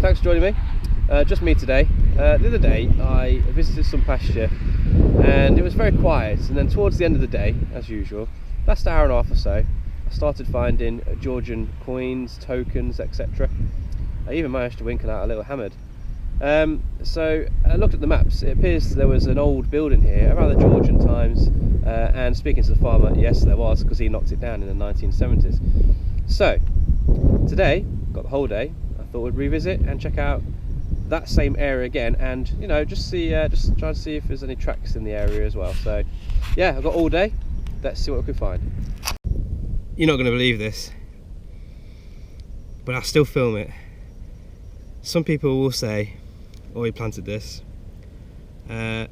thanks for joining me. Just me today. The other day I visited some pasture and it was very quiet, and then towards the end of the day, as usual, last hour and a half or so, I started finding Georgian coins, tokens, etc. I even managed to winkle out a little hammered. So I looked at the maps. It appears there was an old building here around the Georgian times, and speaking to the farmer, yes there was, because he knocked it down in the 1970s. So today, got the whole day, I thought we'd revisit and check out that same area again, and you know, just try and see if there's any tracks in the area as well. So yeah, I've got all day, let's see what we can find. You're not going to believe this, but I'll still film it. Some people will say, oh, he planted this. I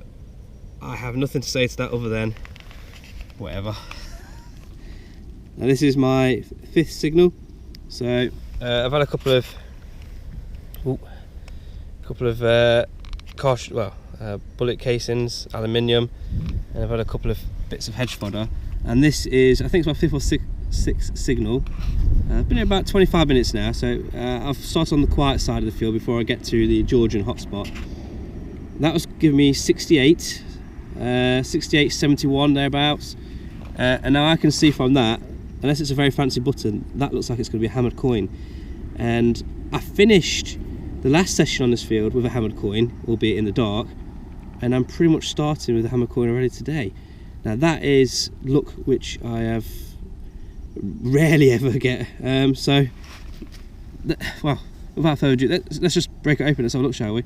have nothing to say to that other than whatever. Now this is my 5th signal. So I've had a couple of bullet casings, aluminium, and I've had a couple of bits of hedge fodder. And this is, I think it's my 5th or 6th signal. I've been here about 25 minutes now, so I've started on the quiet side of the field before I get to the Georgian hotspot. That was giving me 68, 71 thereabouts, and now I can see from that, unless it's a very fancy button, that looks like it's going to be a hammered coin. And I finished the last session on this field with a hammered coin, albeit in the dark, and I'm pretty much starting with a hammered coin already today. Now that is luck which I have rarely ever get. Well, without further ado, let's just break it open. Let's have a look, shall we?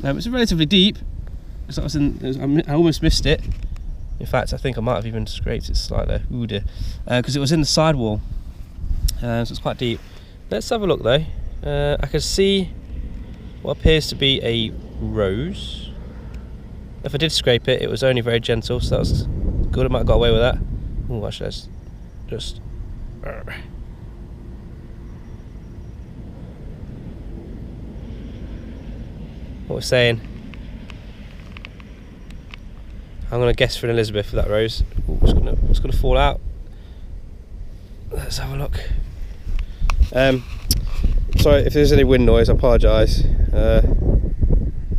It's relatively deep. So I almost missed it. In fact, I think I might have even scraped it slightly. Ooh dear, because it was in the sidewall, so it's quite deep. Let's have a look though. I can see what appears to be a rose. If I did scrape it, it was only very gentle, so that was good. I might have got away with that. Oh, actually, let's just. What we're saying. I'm going to guess for an Elizabeth for that rose. Ooh, it's going to fall out. Let's have a look. Sorry if there's any wind noise, I apologise. Not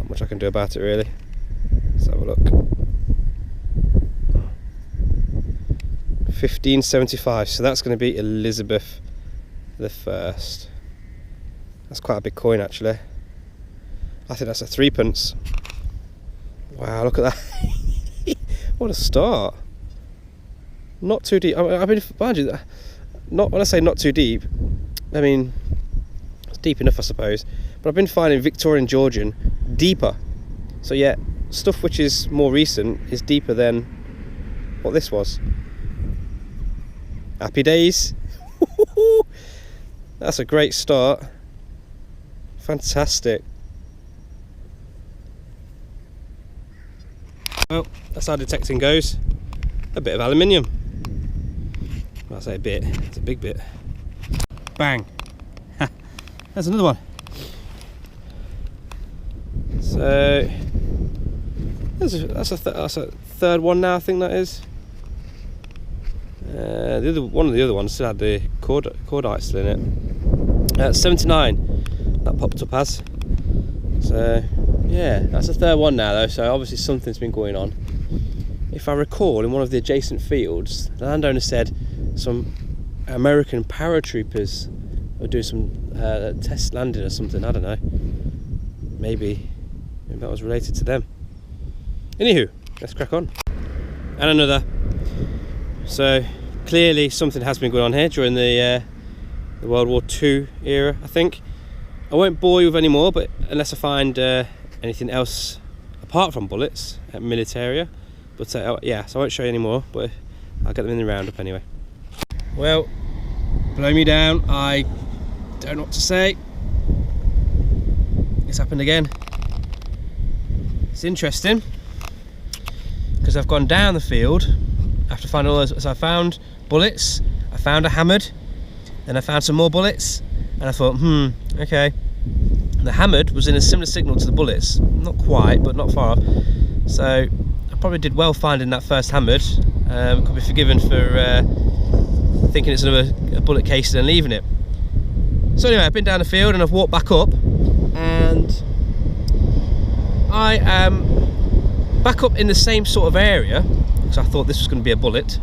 much I can do about it really. Let's have a look. 1575, so that's going to be Elizabeth the First. That's quite a big coin actually. I think that's a 3p. Wow, look at that. What a start. Not too deep. I mean, mind you, not when I say not too deep, I mean it's deep enough I suppose, but I've been finding Victorian Georgian deeper. So yeah, stuff which is more recent is deeper than what this was. Happy days. That's a great start. Fantastic. Well, that's how detecting goes. A bit of aluminium. Well, I say a bit, it's a big bit. Bang. There's another one. So that's a third one now, I think that is. One of the other ones still had the cordite still in it. 79 that popped up as. So yeah, that's the third one now though, so obviously something's been going on. If I recall, in one of the adjacent fields, the landowner said some American paratroopers were doing some test landing or something, I don't know. Maybe that was related to them. Anywho, let's crack on. And another. So clearly something has been going on here during the World War II era, I think. I won't bore you with any more, but unless I find anything else apart from bullets at Militaria. But yeah, so I won't show you any more, but I'll get them in the roundup anyway. Well, blow me down, I don't know what to say. It's happened again. It's interesting because I've gone down the field after finding all those. So I found bullets, I found a hammered, then I found some more bullets, and I thought, okay. The hammered was in a similar signal to the bullets, not quite, but not far off. So I probably did well finding that first hammered. Could be forgiven for thinking it's another bullet case and leaving it. So anyway, I've been down the field and I've walked back up, and I am back up in the same sort of area because I thought this was going to be a bullet,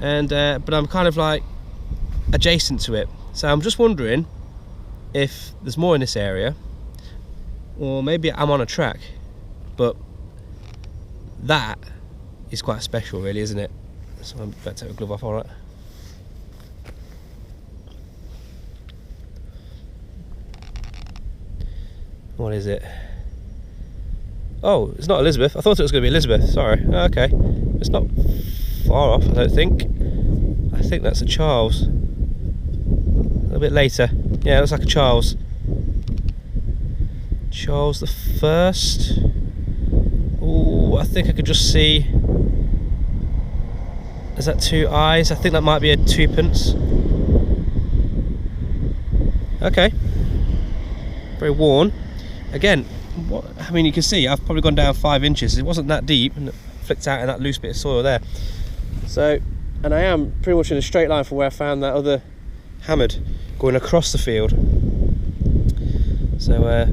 and but I'm kind of like adjacent to it, so I'm just wondering if there's more in this area, or maybe I'm on a track. But that is quite special, really, isn't it? So I better take a glove off. All right. What is it? Oh, it's not Elizabeth. I thought it was going to be Elizabeth. Sorry. Okay. It's not far off, I don't think. I think that's a Charles. A little bit later. Yeah, it looks like a Charles. Charles the First. Oh, I think I could just see. Is that 2 eyes? I think that might be a 2pence. Okay. Very worn. Again, what, I mean, you can see I've probably gone down 5 inches. It wasn't that deep, and it flicked out in that loose bit of soil there. So, and I am pretty much in a straight line from where I found that other hammered, going across the field. So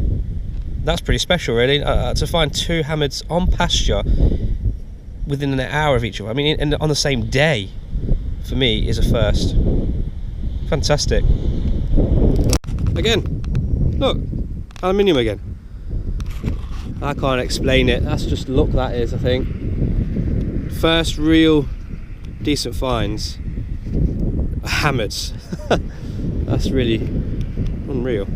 that's pretty special, really, to find 2 hammers on pasture within an hour of each other. I mean, and on the same day, for me, is a first. Fantastic. Again, look, aluminium again. I can't explain it. That's just luck, that is, I think. First real decent finds, hammers. That's really unreal.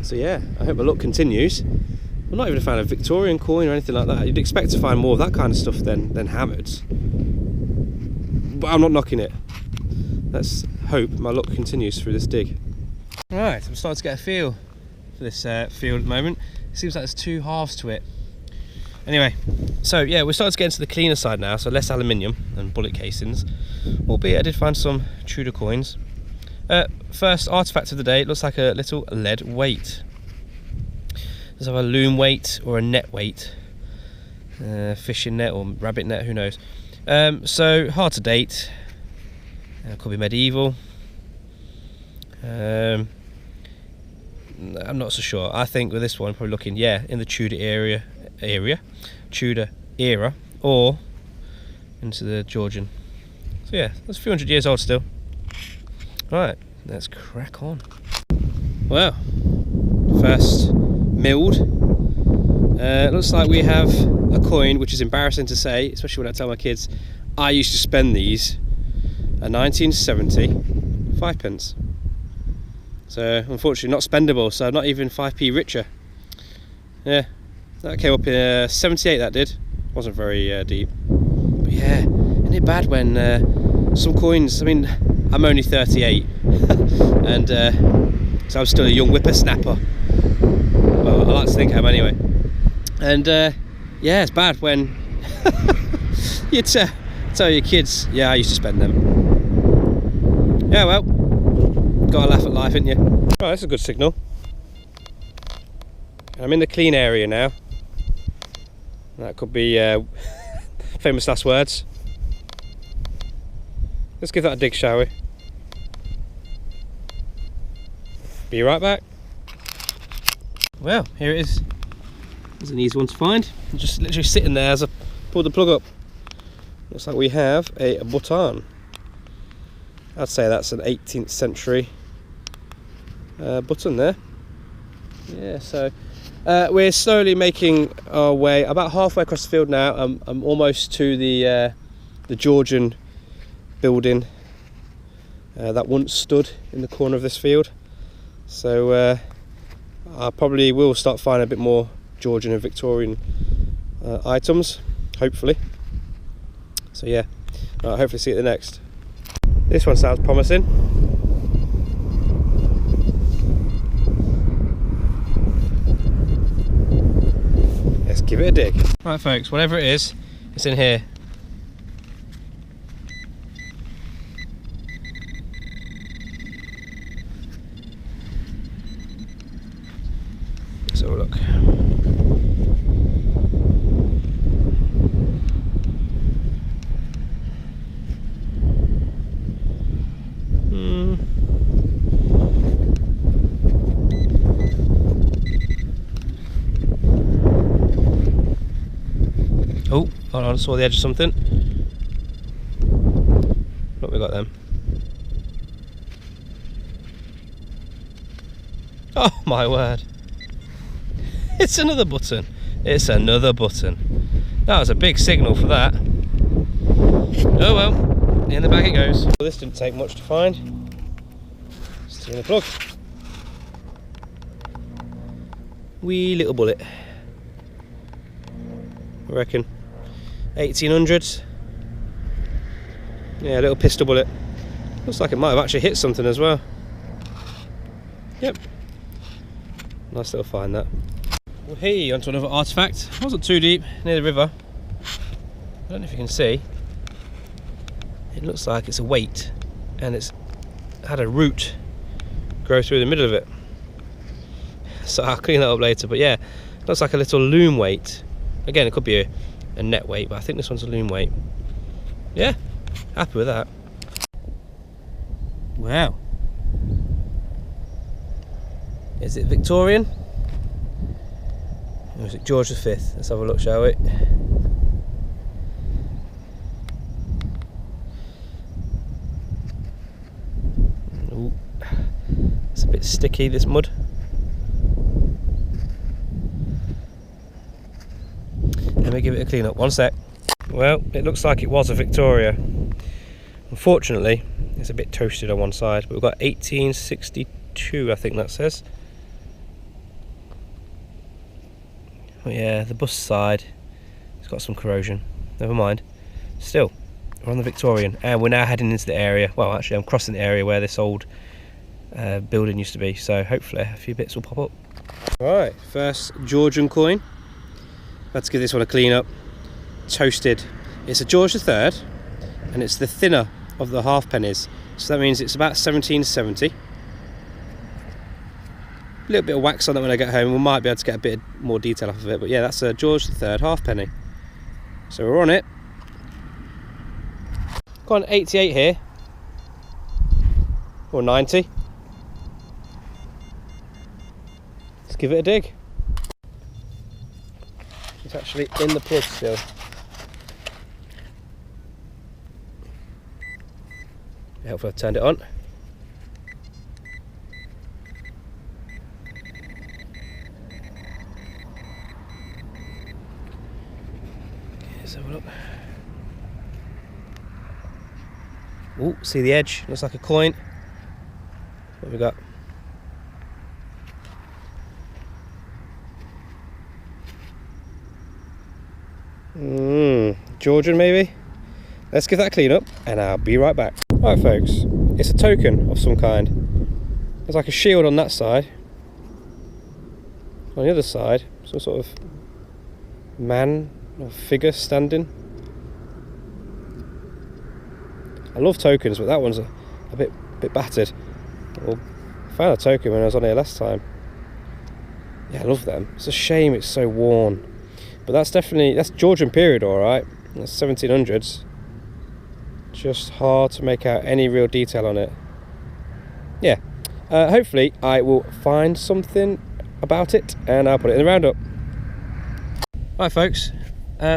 So yeah, I hope my luck continues. I'm not even found a Victorian coin or anything like that. You'd expect to find more of that kind of stuff than hammers. But I'm not knocking it. Let's hope my luck continues through this dig. Right, I'm starting to get a feel for this field at the moment. It seems like there's 2 halves to it. Anyway, so yeah, we're starting to get into the cleaner side now, so less aluminium and bullet casings. Albeit I did find some Tudor coins. First artifact of the day, it looks like a little lead weight. Does it have a loom weight or a net weight? Fishing net or rabbit net, who knows. So hard to date. Could be medieval. I'm not so sure. I think with this one, probably looking, yeah, in the Tudor Tudor era, or into the Georgian. So yeah, that's a few hundred years old still. Right, let's crack on. Well, first milled. Looks like we have a coin, which is embarrassing to say, especially when I tell my kids I used to spend these. A 1970 5pence. So unfortunately not spendable, so not even 5p richer. Yeah, that came up in 78, that did. Wasn't very deep. But yeah, isn't it bad when some coins, I mean, I'm only 38 and so I'm still a young whippersnapper. Well, I like to think I am anyway. And yeah, it's bad when you tell your kids, yeah, I used to spend them. Yeah, well, gotta laugh at life, ain't you? Right, that's a good signal. I'm in the clean area now. That could be famous last words. Let's give that a dig, shall we? Be right back. Well, here it is. It's an easy one to find. Just literally sitting there as I pulled the plug up. Looks like we have a button. I'd say that's an 18th century button there. Yeah, so we're slowly making our way about halfway across the field now. I'm almost to the Georgian building that once stood in the corner of this field. So I probably will start finding a bit more Georgian and Victorian items, hopefully. So yeah, I'll hopefully see you at the next. This one sounds promising. Let's give it a dig. Right folks, whatever it is, it's in here. Let's have a look. saw the edge of something. What we got then? Oh my word! It's another button. It's another button. That was a big signal for that. Oh well, in the bag it goes. Well, this didn't take much to find. Still in the plug. Wee little bullet. I reckon 1800s. Yeah, a little pistol bullet. Looks like it might have actually hit something as well. Yep. Nice little find that. Well, hey, onto another artefact. It wasn't too deep, near the river. I don't know if you can see. It looks like it's a weight, and it's had a root grow through the middle of it. So I'll clean that up later, but yeah, looks like a little loom weight. Again, it could be a net weight, but I think this one's a loom weight. Yeah, happy with that. Wow. Is it Victorian? Or is it George V? Let's have a look, shall we? Ooh. It's a bit sticky, this mud. Let me give it a clean up, one sec. Well, it looks like it was a Victoria. Unfortunately, it's a bit toasted on one side, but we've got 1862, I think that says. But yeah, the bust side, it's got some corrosion. Never mind. Still, we're on the Victorian, and we're now heading into the area. Well, actually, I'm crossing the area where this old building used to be, so hopefully a few bits will pop up. Right, first Georgian coin. Let's give this one a clean up. Toasted. It's a George III, and it's the thinner of the halfpennies. So that means it's about 1770. A little bit of wax on it when I get home. We might be able to get a bit more detail off of it, but yeah, that's a George III halfpenny. So we're on it. Got an 88 here, or 90. Let's give it a dig. It's actually in the plug still. Hopefully I've turned it on. Let's have a look. Oh, see the edge? Looks like a coin. What have we got? Georgian maybe? Let's give that a clean up and I'll be right back. Right folks, it's a token of some kind. There's like a shield on that side. On the other side, some sort of man or figure standing. I love tokens, but that one's a bit battered. Well, I found a token when I was on here last time. Yeah, I love them. It's a shame it's so worn. But that's Georgian period, alright. That's 1700s. Just hard to make out any real detail on it. Yeah, hopefully I will find something about it and I'll put it in the roundup. Right folks,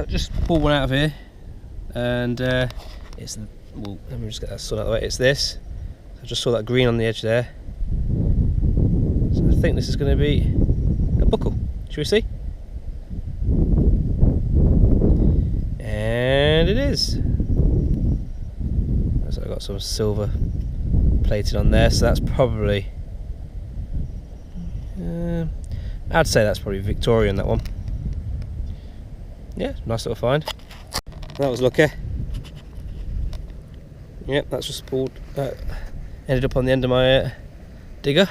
just pulled one out of here, and it's, well, let me just get that sun out of the way. It's this. I just saw that green on the edge there, so I think this is going to be a buckle. Should we see? And it is. So I've got some silver plated on there, so that's probably, I'd say that's probably Victorian, that one. Yeah, nice little find. That was lucky. Yep, that's just pulled, ended up on the end of my digger.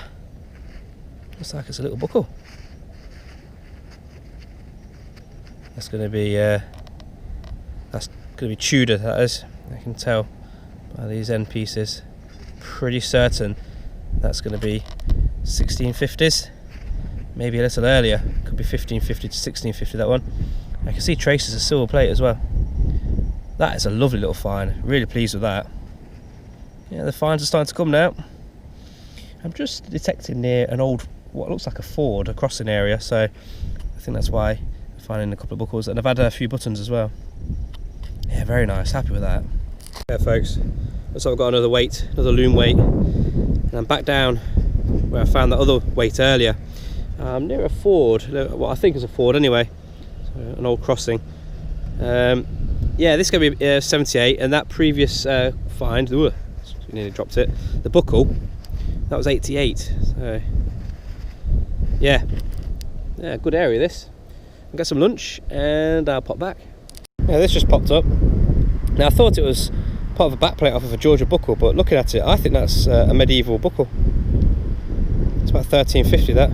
Looks like it's a little buckle. That's going to be Tudor, that is. I can tell by these end pieces. Pretty certain that's going to be 1650s, maybe a little earlier. Could be 1550 to 1650, that one. I can see traces of silver plate as well. That is a lovely little find. Really pleased with that. Yeah, the finds are starting to come now. I'm just detecting near an old, what looks like a ford, a crossing area, so I think that's why I'm finding a couple of buckles, and I've had a few buttons as well. very nice, happy with that. Yeah folks, looks like I've got another weight, another loom weight, and I'm back down where I found that other weight earlier. Near a ford, what I think is a ford anyway, so an old crossing. Yeah, this is going to be 78, and that previous find, ooh, nearly dropped it, the buckle, that was 88. So yeah, good area this. I'll get some lunch and I'll pop back. Yeah, this just popped up. Now I thought it was part of a backplate off of a Georgia buckle, but looking at it, I think that's a medieval buckle. It's about 1350 that.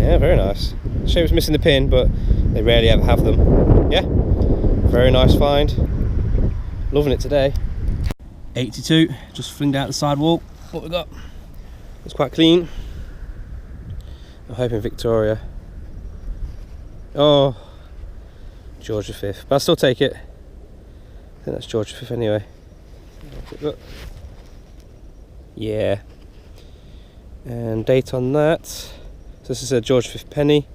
Yeah, very nice. Shame it's missing the pin, but they rarely ever have them. Yeah, very nice find. Loving it today. 82, just flinged out the sidewalk. What we got? It's quite clean. I'm hoping Victoria. Oh, Georgia 5th, but I'll still take it. I think that's Georgia 5th anyway. Look. Yeah. And date on that. So this is a Georgia 5th penny.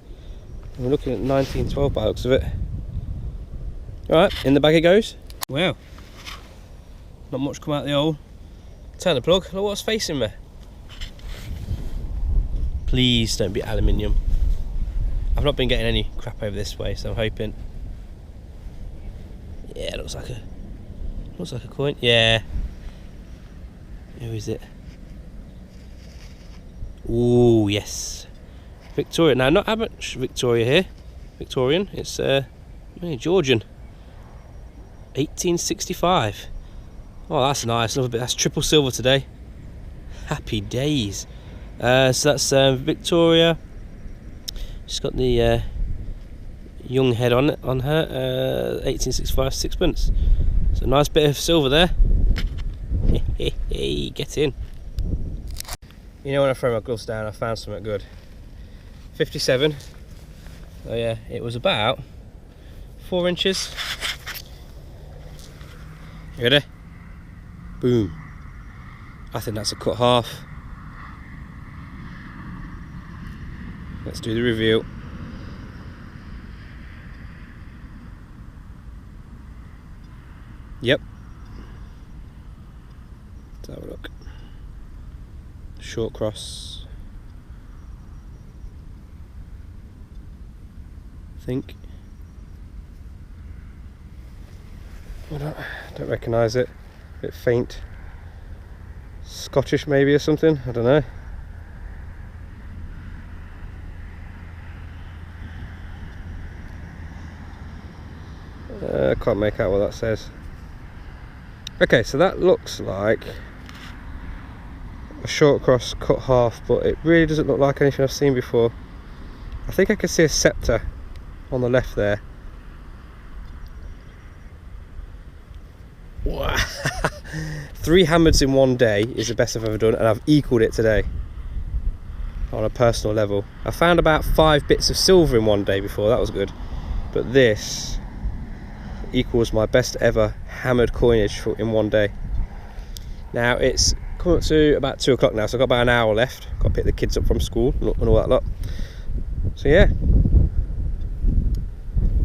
And we're looking at 1912 by the looks of it. Alright, in the bag it goes. Wow. Not much come out of the hole. Turn the plug. Look what's facing me. Please don't be aluminium. I've not been getting any crap over this way, so I'm hoping. Yeah, it looks like a coin. Yeah. Who is it? Ooh, yes. Victoria. Now, not how much Victoria here. Victorian. It's Georgian. 1865. Oh, that's nice. Another bit. That's triple silver today. Happy days. So that's Victoria. She's got the young head on her. 1865, sixpence. So nice bit of silver there. Hey, get in. You know, when I throw my gloves down, I found something good. 57. Oh yeah, it was about 4 inches. You ready? Boom. I think that's a cut half. Let's do the reveal. Yep. Let's have a look. Short cross. I think. I don't recognise it. A bit faint. Scottish maybe or something. I don't know. I can't make out what that says. Okay, so that looks like a short cross cut half, but it really doesn't look like anything I've seen before. I think I can see a scepter on the left there. Wow. 3 hammers in one day is the best I've ever done, and I've equalled it today on a personal level. I found about 5 bits of silver in one day before, that was good, but this equals my best ever hammered coinage in one day. Now it's coming up to about 2 o'clock now, so I've got about an hour left. Got to pick the kids up from school and all that lot. So yeah,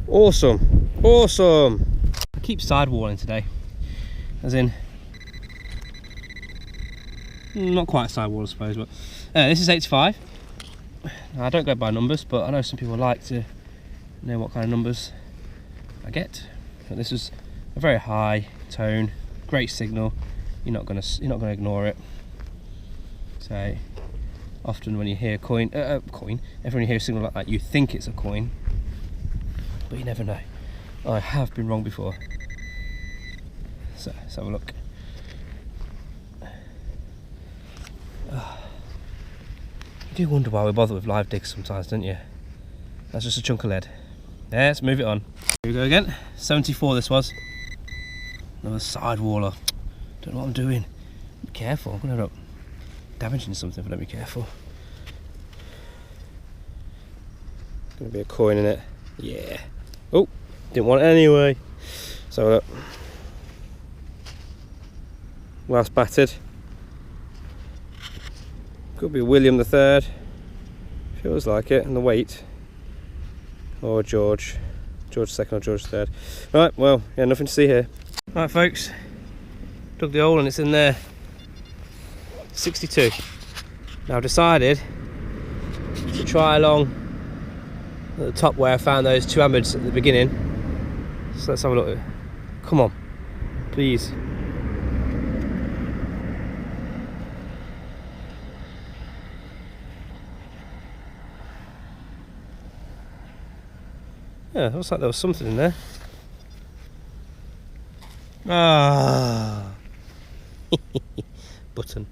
awesome, awesome. I keep sidewalling today, as in not quite sidewall I suppose, but this is 85. Now, I don't go by numbers, but I know some people like to know what kind of numbers I get. But this is a very high tone, great signal. You're not gonna ignore it. So often when you hear a coin, everyone you hear a signal like that, you think it's a coin, but you never know. I have been wrong before. So let's have a look. You do wonder why we bother with live digs sometimes, don't you? That's just a chunk of lead. Yeah, let's move it on. Here we go again. 74 this was. Another sidewaller. Don't know what I'm doing. Be careful, I'm gonna end up damaging something if I don't be careful. Gonna be a coin in it. Yeah. Oh, didn't want it anyway. So look. Last battered. Could be William III. Feels like it, and the weight. Or George George second or George third. Right, well, yeah, nothing to see here. Right, folks, dug the hole and it's in there. 62. Now I've decided to try along at the top where I found those 2 hammers at the beginning. So let's have a look. Come on, please. Yeah, looks like there was something in there. Ah, button.